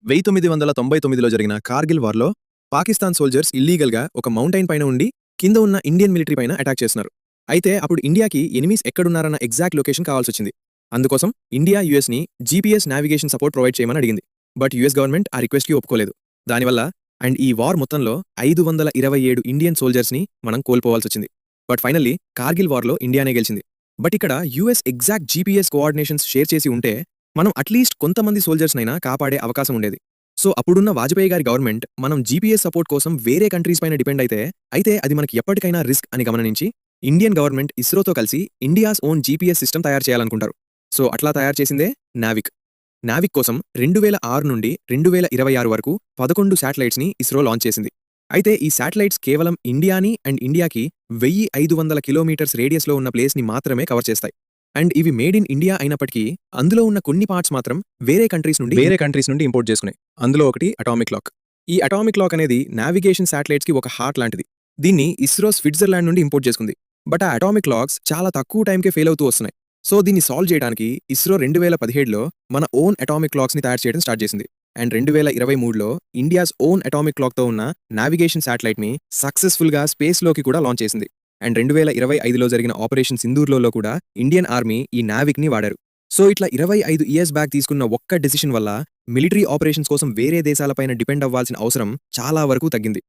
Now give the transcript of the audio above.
1999లో జరిగిన కార్గిల్ వార్‌లో పాకిస్తాన్ సోల్జర్స్ ఇల్లీగల్‌గా ఒక మౌంటైన్ పైన ఉండి, కింద ఉన్న ఇండియన్ మిలిటరీ పైన అటాక్ చేస్తున్నారు. అయితే అప్పుడు ఇండియాకి ఎనిమీస్ ఎక్కడున్నారన్న ఎగ్జాక్ట్ లొకేషన్ కావాల్సొచ్చింది. అందుకోసం ఇండియా యూఎస్‌ని జీపీఎస్ నావిగేషన్ సపోర్ట్ ప్రొవైడ్ చేయమని అడిగింది. బట్ యూఎస్ గవర్నమెంట్ ఆ రిక్వెస్ట్‌కి ఒప్పుకోలేదు. దానివల్ల ఈ వార్ మొత్తంలో 527 ఇండియన్ సోల్జర్స్‌ని మనం కోల్పోవాల్సొచ్చింది. బట్ ఫైనల్లీ కార్గిల్ వార్‌లో ఇండియానే గెలిచింది. బట్ ఇక్కడ US exact GPS coordinations share చేసి ఉంటే, మనం అట్‌లీస్ట్ కొంతమంది సోల్జర్స్‌నైనా కాపాడే అవకాశం ఉండేది. సో అప్పుడున్న వాజపేయి గారి గవర్నమెంట్ మనం జీపీఎస్ సపోర్ట్ కోసం వేరే కంట్రీస్ పైన డిపెండ్ అయితే అది మనకి ఎప్పటికైనా రిస్క్ అని గమనించి ఇండియన్ గవర్నమెంట్ ఇస్రోతో కలిసి ఇండియాస్ ఓన్ జీపీఎస్ సిస్టమ్ తయారు చేయాలనుకుంటారు. సో అట్లా తయారు చేసిందే నావిక్. నావిక్ కోసం 2006 నుండి 2026 వరకు 11 శాటిలైట్స్‌ని ఇస్రో లాంచ్ చేసింది. అయితే ఈ శాటిలైట్స్ కేవలం ఇండియాకి 1500 కిలోమీటర్స్ రేడియస్‌లో ఉన్న ప్లేస్‌ని మాత్రమే కవర్ చేస్తాయి. ఇవి మేడ్ ఇన్ ఇండియా అయినప్పటికీ అందులో ఉన్న కొన్ని పార్ట్స్ మాత్రం వేరే కంట్రీస్ నుండి ఇంపోర్ట్ చేసుకున్నాయి. అందులో ఒకటి అటామిక్ క్లాక్. ఈ అటామిక్ క్లాక్ అనేది నావిగేషన్ శాటిలైట్స్‌కి ఒక హార్ట్ లాంటిది. దీన్ని ఇస్రో స్విట్జర్లాండ్ నుండి ఇంపోర్ట్ చేసుకుంది. బట్ ఆ అటామిక్ క్లాక్స్ చాలా తక్కువ టైంకే ఫెయిల్ అవుతూ వస్తున్నాయి. సో దీన్ని సాల్వ్ చేయడానికి ఇస్రో 2017లో మన ఓన్ అటామిక్ క్లాక్స్‌ని తయారు చేయడం స్టార్ట్ చేసింది. 2023లో ఇండియాస్ ఓన్ అటామిక్ క్లాక్‌తో ఉన్న నావిగేషన్ శాటిలైట్‌ని సక్సెస్‌ఫుల్‌గా స్పేస్‌లోకి కూడా లాంచ్ చేసింది. 2025లో జరిగిన ఆపరేషన్ సింధూర్‌లో కూడా ఇండియన్ ఆర్మీ ఈ నావిక్‌ని వాడారు. సో ఇట్లా 25 ఇయర్స్ బ్యాక్ తీసుకున్న ఒక్క డెసిషన్ వల్ల మిలిటరీ ఆపరేషన్స్ కోసం వేరే దేశాలపైన డిపెండ్ అవ్వాల్సిన అవసరం చాలా వరకు తగ్గింది.